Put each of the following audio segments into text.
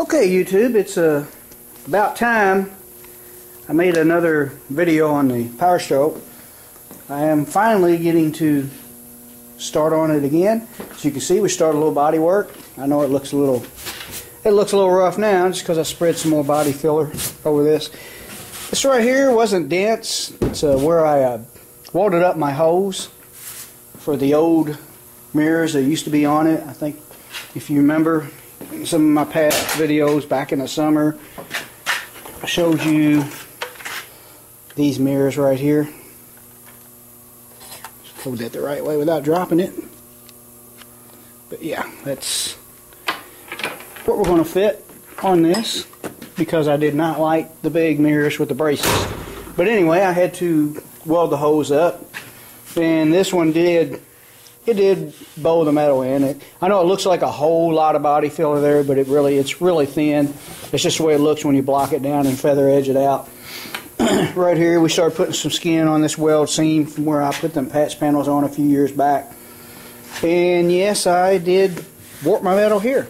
Okay, YouTube, it's about time I made another video on the Powerstroke. I am finally getting to start on it again. As you can see, we started a little body work. I know it looks a little rough now just because I spread some more body filler over this. This right here wasn't dense. It's where I welded up my hose for the old mirrors that used to be on it. I think if you remember some of my past videos back in the summer, I showed you these mirrors right here. Just hold that the right way without dropping it. But yeah, that's what we're going to fit on this, because I did not like the big mirrors with the braces. But anyway, I had to weld the hose up, and this one did bow the metal in. I know it looks like a whole lot of body filler there, but it's really thin. It's just the way it looks when you block it down and feather edge it out. Right here, we started putting some skin on this weld seam from where I put them patch panels on a few years back. And yes, I did warp my metal here.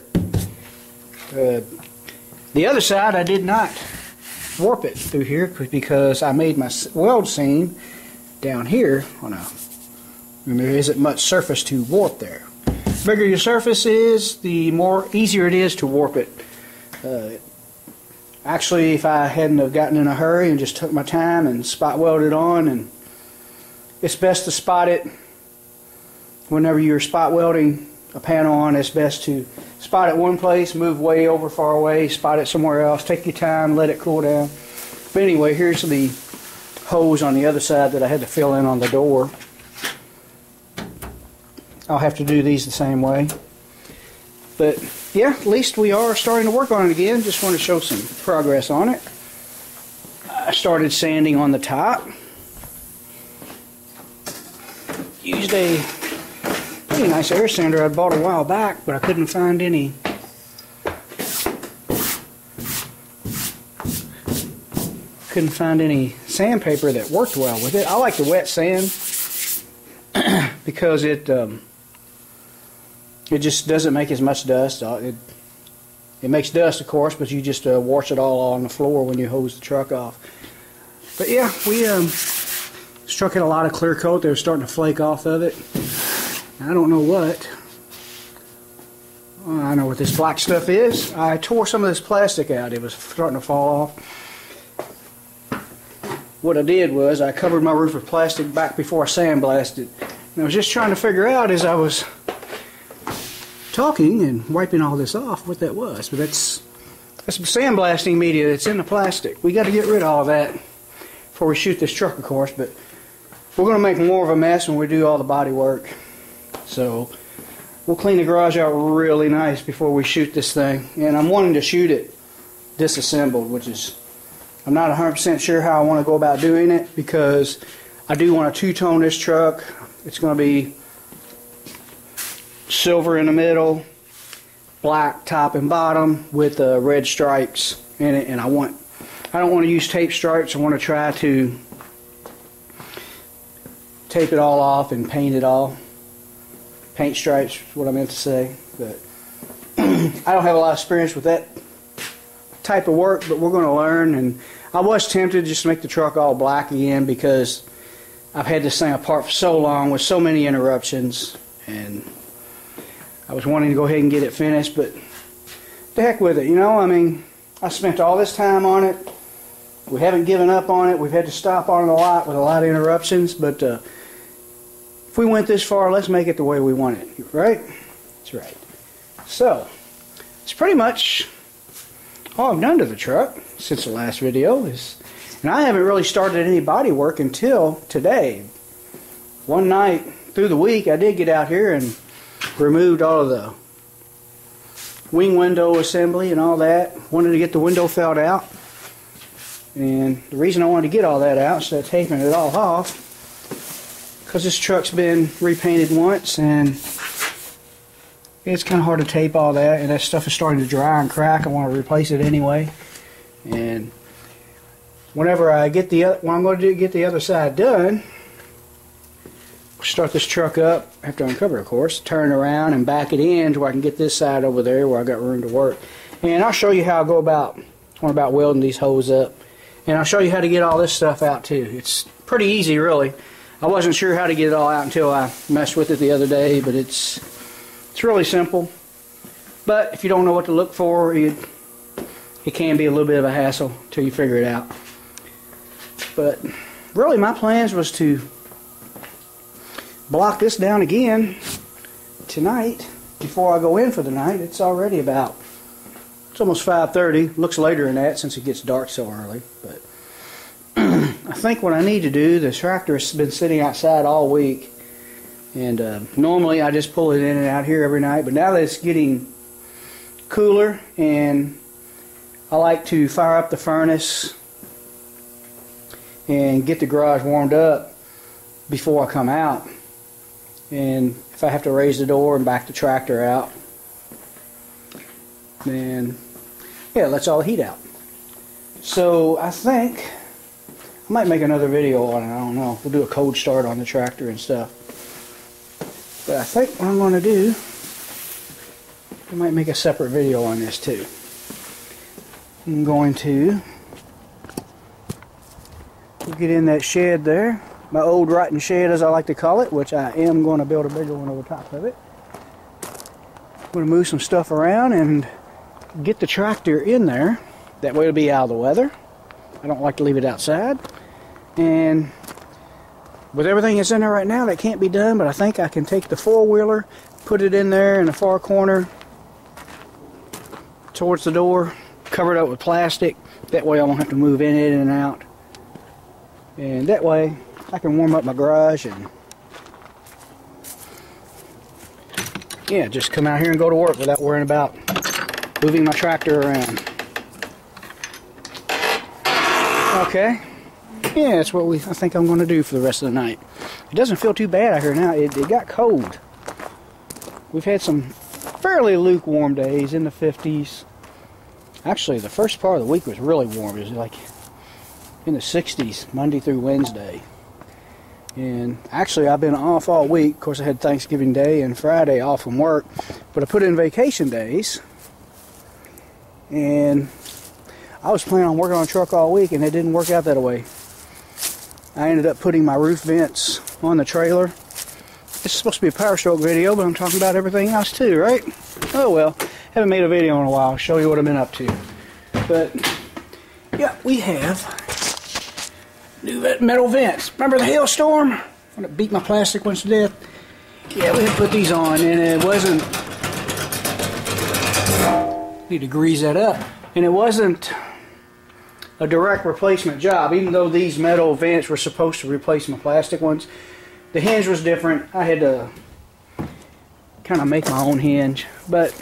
The other side, I did not warp it through here because I made my weld seam down here and there isn't much surface to warp there. The bigger your surface is, the easier it is to warp it. Actually, if I hadn't have gotten in a hurry and just took my time and spot welded on, and it's best to spot it whenever you're spot welding a panel on. It's best to spot it one place, move way over far away, spot it somewhere else, take your time, let it cool down. But anyway, here's the hose on the other side that I had to fill in on the door. I'll have to do these the same way. But yeah, at least we are starting to work on it again. Just want to show some progress on it. I started sanding on the top. Used a pretty nice air sander I bought a while back, but I couldn't find any sandpaper that worked well with it. I like the wet sand because it just doesn't make as much dust. It makes dust, of course, but you just wash it all on the floor when you hose the truck off. But yeah, we struck in a lot of clear coat. They were starting to flake off of it. I don't know what. Well, I know what this black stuff is. I tore some of this plastic out. It was starting to fall off. What I did was I covered my roof with plastic back before I sandblasted. And I was just trying to figure out as I was talking and wiping all this off what that was. But that's sandblasting media that's in the plastic. We got to get rid of all that before we shoot this truck, of course. But we're going to make more of a mess when we do all the body work. So we'll clean the garage out really nice before we shoot this thing. And I'm wanting to shoot it disassembled, which is, I'm not 100% sure how I want to go about doing it, because I do want to two-tone this truck. It's going to be silver in the middle, black top and bottom with red stripes in it. And I don't want to use tape stripes. I want to try to tape it all off and paint it all. Paint stripes is what I meant to say. But I don't have a lot of experience with that type of work, but we're going to learn. And I was tempted just to make the truck all black again, because I've had this thing apart for so long with so many interruptions, and I was wanting to go ahead and get it finished. But the heck with it, you know. I mean, I spent all this time on it. We haven't given up on it. We've had to stop on it a lot with a lot of interruptions, but if we went this far, let's make it the way we want it, right? That's right. So, it's pretty much all I've done to the truck since the last video. And I haven't really started any body work until today. One night through the week, I did get out here and removed all of the wing window assembly and all that. Wanted to get the window felt out. And the reason I wanted to get all that out instead of taping it all off, because this truck's been repainted once and it's kind of hard to tape all that, and that stuff is starting to dry and crack. I want to replace it anyway. And whenever I get when I'm going to get the other side done, start this truck up, I have to uncover, of course, turn around and back it in to where I can get this side over there where I got room to work. And I'll show you how I go about welding these holes up. And I'll show you how to get all this stuff out too. It's pretty easy, really. I wasn't sure how to get it all out until I messed with it the other day, but it's really simple. But if you don't know what to look for, it can be a little bit of a hassle until you figure it out. But really my plans was to block this down again tonight before I go in for the night. It's already about, it's almost 5:30. Looks later than that since it gets dark so early. But I think what I need to do, the tractor has been sitting outside all week, and normally I just pull it in and out here every night, but now that it's getting cooler and I like to fire up the furnace and get the garage warmed up before I come out. And if I have to raise the door and back the tractor out, then yeah, it lets all the heat out. So I think I might make another video on it. I don't know. We'll do a cold start on the tractor and stuff. But I think what I'm going to do, I might make a separate video on this too. I'm going to get in that shed there, my old rotten shed as I like to call it, which I am going to build a bigger one over top of it. I'm going to move some stuff around and get the tractor in there. That way it'll be out of the weather. I don't like to leave it outside. And with everything that's in there right now, that can't be done, but I think I can take the four-wheeler, put it in there in the far corner towards the door, cover it up with plastic. That way I won't have to move in and out. And that way I can warm up my garage and yeah, just come out here and go to work without worrying about moving my tractor around. Okay. Yeah, that's what I think I'm going to do for the rest of the night. It doesn't feel too bad out here now. It got cold. We've had some fairly lukewarm days in the 50s. Actually, the first part of the week was really warm. It was like in the 60s, Monday through Wednesday. And actually, I've been off all week. Of course, I had Thanksgiving Day and Friday off from work. But I put in vacation days. And I was planning on working on a truck all week, and it didn't work out that way. I ended up putting my roof vents on the trailer. This is supposed to be a Powerstroke video, but I'm talking about everything else too, right? Oh well, haven't made a video in a while. I'll show you what I've been up to. But yeah, we have new metal vents. Remember the hailstorm? I'm gonna beat my plastic ones to death. Yeah, we had to put these on, and it wasn't. Need to grease that up, and it wasn't a direct replacement job. Even though these metal vents were supposed to replace my plastic ones, the hinge was different. I had to kind of make my own hinge. But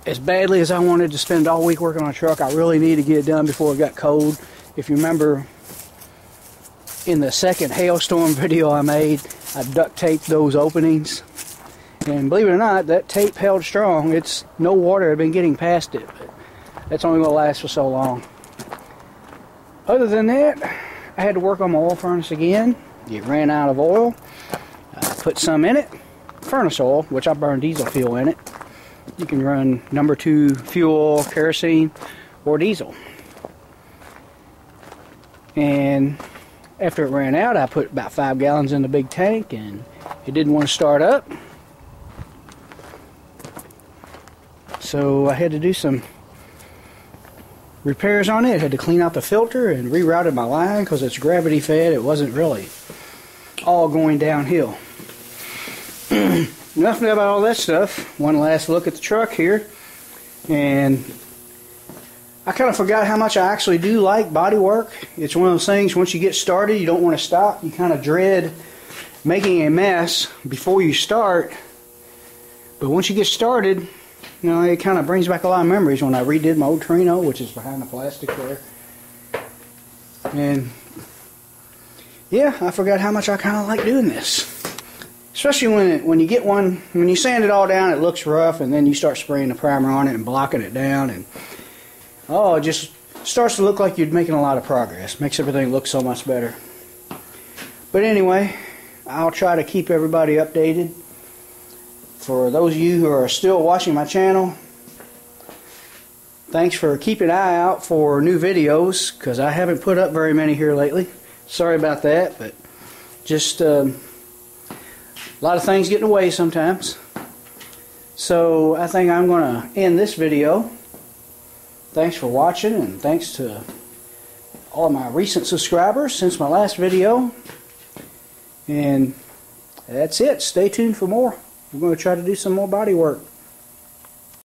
as badly as I wanted to spend all week working on a truck, I really needed to get it done before it got cold. If you remember in the second hailstorm video I made, I duct taped those openings. And believe it or not, that tape held strong. It's no water had been getting past it. But that's only going to last for so long. Other than that, I had to work on my oil furnace again. It ran out of oil. I put some in it. Furnace oil, which I burn diesel fuel in it. You can run number 2 fuel, kerosene, or diesel. And after it ran out, I put about 5 gallons in the big tank, and it didn't want to start up. So I had to do some repairs on it. I had to clean out the filter and rerouted my line because it's gravity fed. It wasn't really all going downhill. Enough about all that stuff. One last look at the truck here, and I kind of forgot how much I actually do like body work. It's one of those things, once you get started, you don't want to stop. You kind of dread making a mess before you start, but once you get started, you know, it kind of brings back a lot of memories. When I redid my old Torino, which is behind the plastic there. And yeah, I forgot how much I kind of like doing this. Especially when you get one, when you sand it all down, it looks rough, and then you start spraying the primer on it and blocking it down, and oh, it just starts to look like you're making a lot of progress. Makes everything look so much better. But anyway, I'll try to keep everybody updated. For those of you who are still watching my channel, Thanks for keeping an eye out for new videos, because I haven't put up very many here lately. Sorry about that, but just a lot of things get in the way sometimes. So I think I'm going to end this video. Thanks for watching, and thanks to all of my recent subscribers since my last video. And that's it. Stay tuned for more. We're going to try to do some more body work.